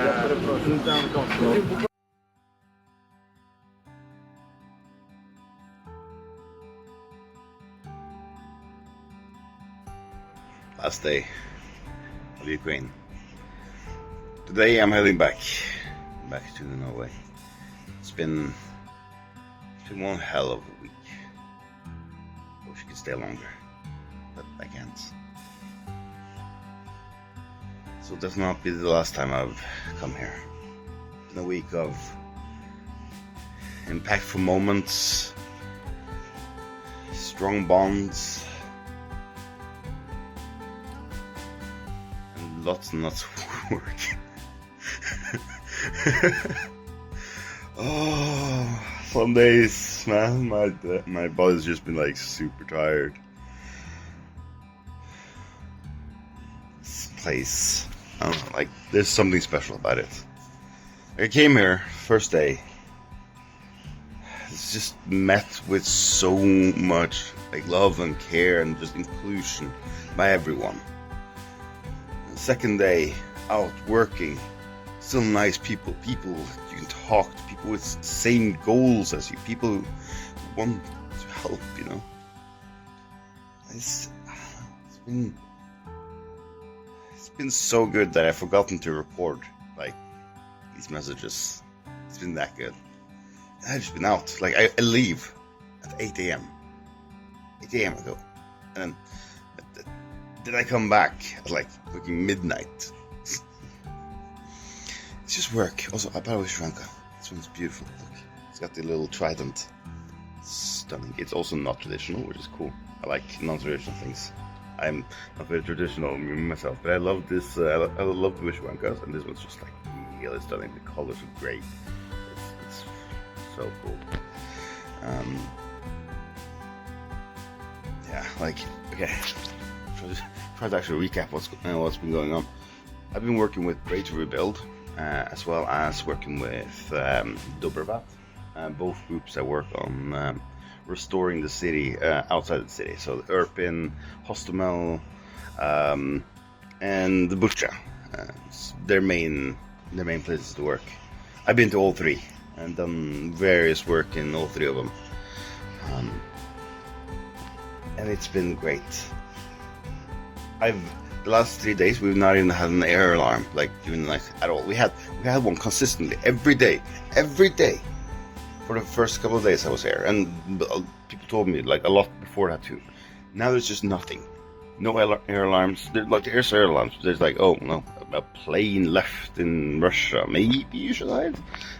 comments. Last day of Ukraine. Today I'm heading back to Norway. It's been one hell of a week. Wish I could stay longer, but I can't. So this will not be the last time I've come here. It's been a week of impactful moments, strong bonds, and lots and lots of work. Oh, some days, man, my body's just been like super tired. This place, I don't know, like there's something special about it. I came here first day. It's just met with so much like love and care and just inclusion by everyone. second day out working, still nice people you can talk to, people with same goals as you, people who want to help, you know. It's been so good that I've forgotten to record like these messages. It's been that good. I've just been out. Like I leave at 8 a.m. 8 a.m. I go, and then I come back at like fucking midnight. It's just work. Also, I bought a Shranka. This one's beautiful. Look, it's got the little trident. Stunning. It's also not traditional, which is cool. I like non-traditional things. I'm not very traditional myself, but I love this. I love the Wishwankas, and this one's just like really stunning. The colors are great. It's so cool. Yeah, like okay. Try to actually recap what's been going on. I've been working with Brave to Rebuild, as well as working with Dobrabat. Both groups that work on restoring the city outside the city. So Irpin, Hostomel, and the Bucha. Their main places to work. I've been to all three and done various work in all three of them. And it's been great. The last 3 days we've not even had an air alarm, like even like at all. We had one consistently every day, for the first couple of days I was here, and people told me like a lot before that too. Now there's just nothing, no air alarms. There's air alarms. There's like, oh no, a plane left in Russia. Maybe you should hide.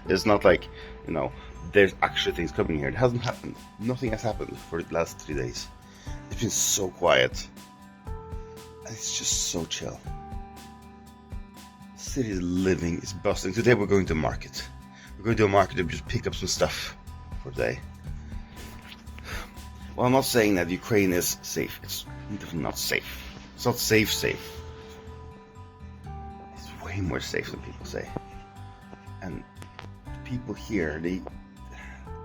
It's not like, you know, there's actually things coming here. It hasn't happened. Nothing has happened for the last 3 days. It's been so quiet. And it's just so chill. The city is living, it's bustling. Today we're going to a market. We're going to a market to just pick up some stuff for the day. Well, I'm not saying that Ukraine is safe. It's definitely not safe. It's not safe. It's way more safe than people say. And the people here, the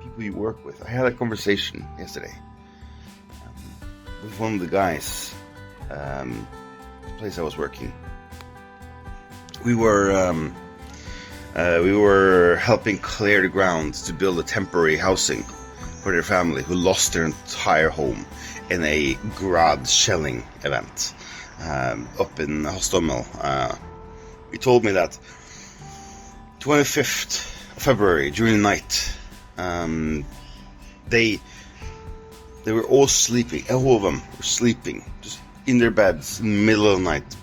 people you work with. I had a conversation yesterday with one of the guys. The place I was working, we were helping clear the ground to build a temporary housing for their family who lost their entire home in a Grad shelling event up in Hostomel. He told me that 25th of February during the night, they were all sleeping. All of them were sleeping, just in their beds in the middle of the night,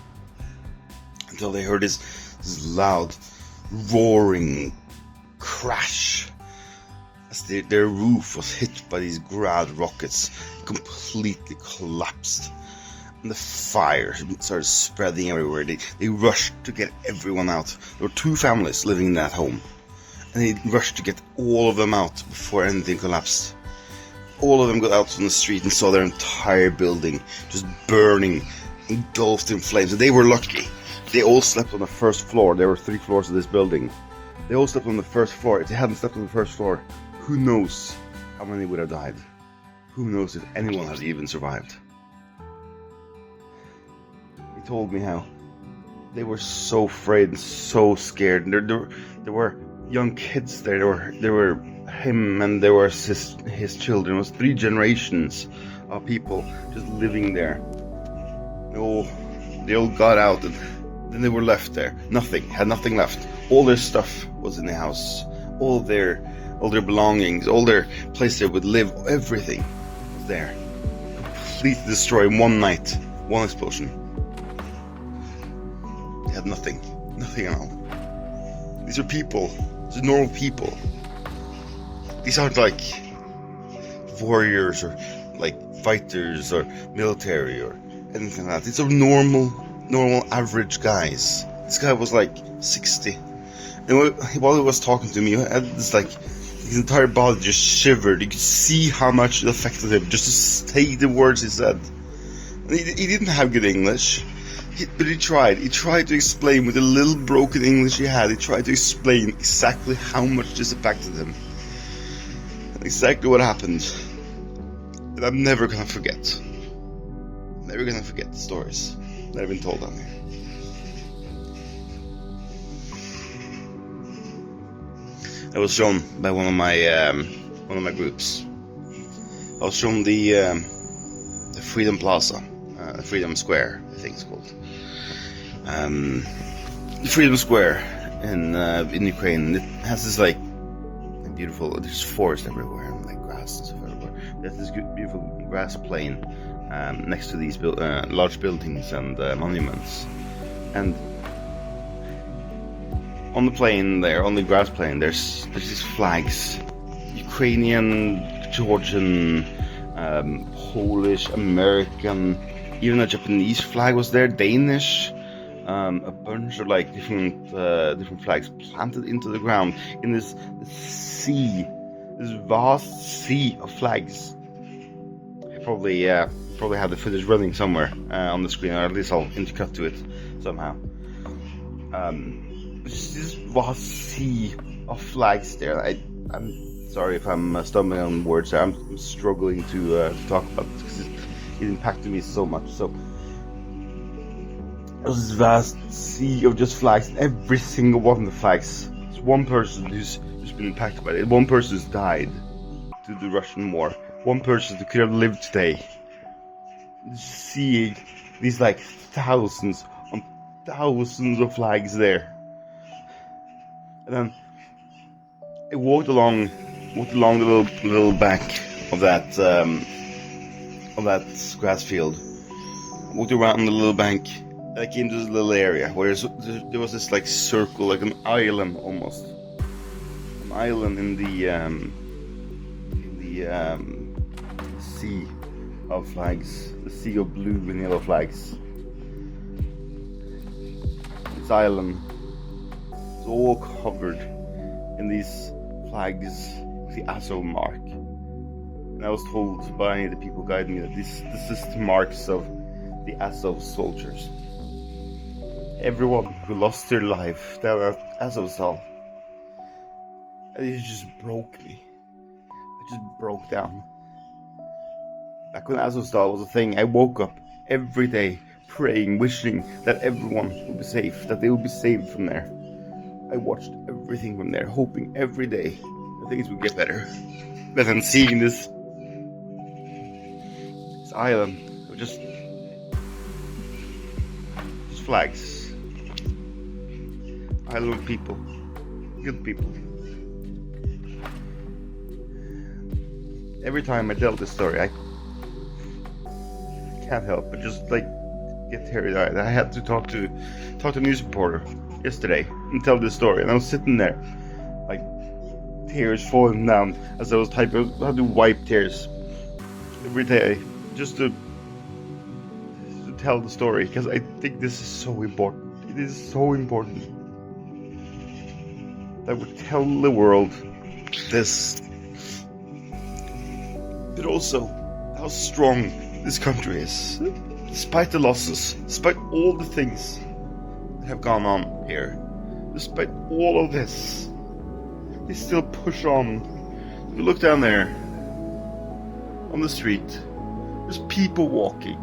until they heard this loud, roaring crash as their roof was hit by these Grad rockets, completely collapsed, and the fire started spreading everywhere. They rushed to get everyone out. There were 2 families living in that home, and they rushed to get all of them out before anything collapsed. All of them got out on the street and saw their entire building just burning, engulfed in flames. And they were lucky. They all slept on the first floor. There were 3 floors of this building. They all slept on the first floor. If they hadn't slept on the first floor, who knows how many would have died? Who knows if anyone had even survived? He told me how they were so afraid and so scared. And there were young kids there. There were him and there were his children. It was 3 generations of people just living there. They all got out, and then they were left there. Had nothing left. All their stuff was in the house. All their belongings, all their place they would live, everything was there. Completely destroyed in one night, one explosion. They had nothing at all. These are people. These are normal people. These aren't like warriors or like fighters or military or anything like that. These are normal average guys. This guy was like 60. And while he was talking to me, it's like his entire body just shivered. You could see how much it affected him just to say the words he said. And he didn't have good English. But he tried. He tried to explain with the little broken English he had. He tried to explain exactly how much this affected him. Exactly what happened. And I'm never gonna forget. Never gonna forget the stories that have been told down here. I was shown by one of my groups. I was shown the Freedom Plaza, Freedom Square, I think it's called. Freedom Square in Ukraine. It has this like beautiful. There's forest everywhere and like grass and stuff everywhere. There's this beautiful grass plain next to these large buildings and monuments. And on the plain there, on the grass plain, there's these flags: Ukrainian, Georgian, Polish, American, even a Japanese flag was there, Danish, a bunch of like different flags planted into the ground in this sea, this vast sea of flags. I probably have the footage running somewhere on the screen, or at least I'll intercut to it somehow. This vast sea of flags there. I'm sorry if I'm stumbling on words there. I'm struggling to talk about this because it impacted me so much. So there's this vast sea of just flags, and every single one of the flags. There's one person who's been impacted by it. One person who's died to the Russian war. One person who could have lived today. Seeing these like thousands on thousands of flags there. And then I walked along the little bank of that grass field. Walked around the little bank, and I came to this little area where there was this like circle, like an island almost, an island in the sea of flags, the sea of blue and yellow flags. This island is all covered in these flags with the Azov mark. And I was told by the people guiding me that this is the marks of the Azov soldiers. Everyone who lost their life down at Azovstal. And it just broke me. I just broke down. Back when Azovstal was a thing, I woke up every day praying, wishing that everyone would be safe, that they would be saved from there. I watched everything from there, hoping every day that things would get better. But then seeing this island of just flags, island of people, good people. Every time I tell this story, I can't help but just like get teary-eyed. I had to talk to a news reporter yesterday and tell this story, and I was sitting there like tears falling down as I was typing. I had to wipe tears every day just to tell the story, because I think this is so important. It is so important that we tell the world this, but also how strong this country is, despite the losses, despite all the things that have gone on here, despite all of this, they still push on. If you look down there on the street, there's people walking,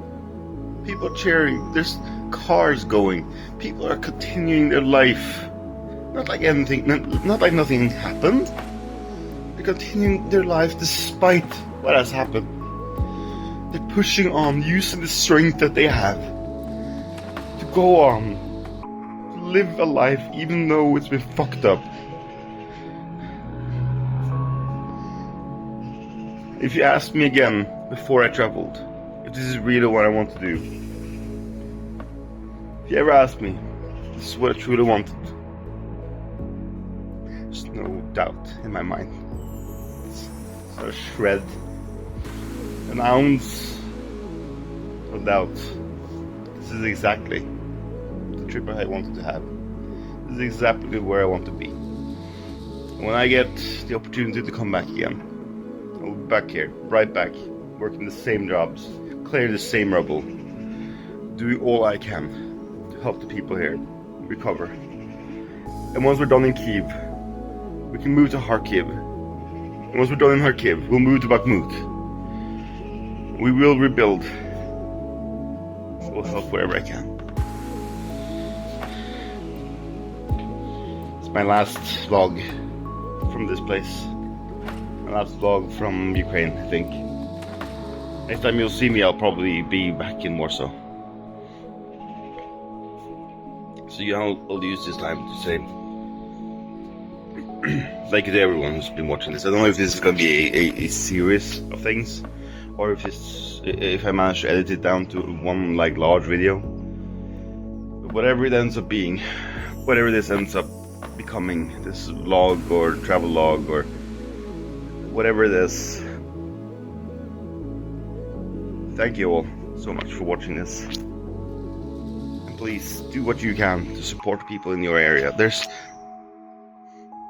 people cheering, there's cars going, people are continuing their life, not like anything, not like nothing happened. They're continuing their life despite what has happened. They're pushing on, using the strength that they have to go on, to live a life even though it's been fucked up. If you asked me again before I traveled if this is really what I want to do, if you ever asked me, this is what I truly wanted, there's no doubt in my mind. It's not a shred, an ounce of doubt. This is exactly the trip I wanted to have. This is exactly where I want to be. When I get the opportunity to come back again, I'll be back here, right back, working the same jobs, clearing the same rubble, doing all I can to help the people here recover. And once we're done in Kyiv, we can move to Kharkiv. And once we're done in Kharkiv, we'll move to Bakhmut. We will rebuild. We'll help wherever I can. It's my last vlog from this place. My last vlog from Ukraine, I think. Next time you'll see me, I'll probably be back in Warsaw. So I'll use this time to say thank you to everyone who's been watching this. I don't know if this is gonna be a series of things, or if I manage to edit it down to one like large video. But whatever it ends up being, whatever this ends up becoming, this vlog or travel log or whatever it is, thank you all so much for watching this. And please do what you can to support people in your area. There's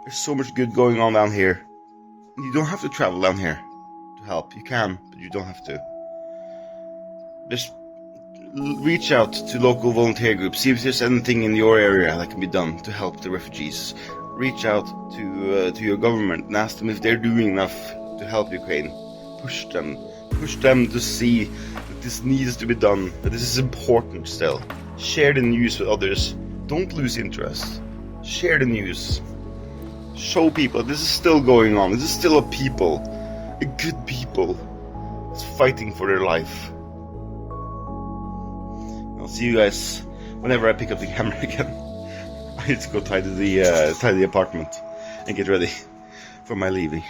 so much good going on down here. You don't have to travel down here to help. You can, but you don't have to. Just reach out to local volunteer groups. See if there's anything in your area that can be done to help the refugees. Reach out to your government and ask them if they're doing enough to help Ukraine. Push them to see that this needs to be done, that this is important still. Share the news with others. Don't lose interest. Share the news. Show people this is still going on. This is still a people, a good people, that's fighting for their life. I'll see you guys whenever I pick up the camera again. I need to go tidy the apartment and get ready for my leaving.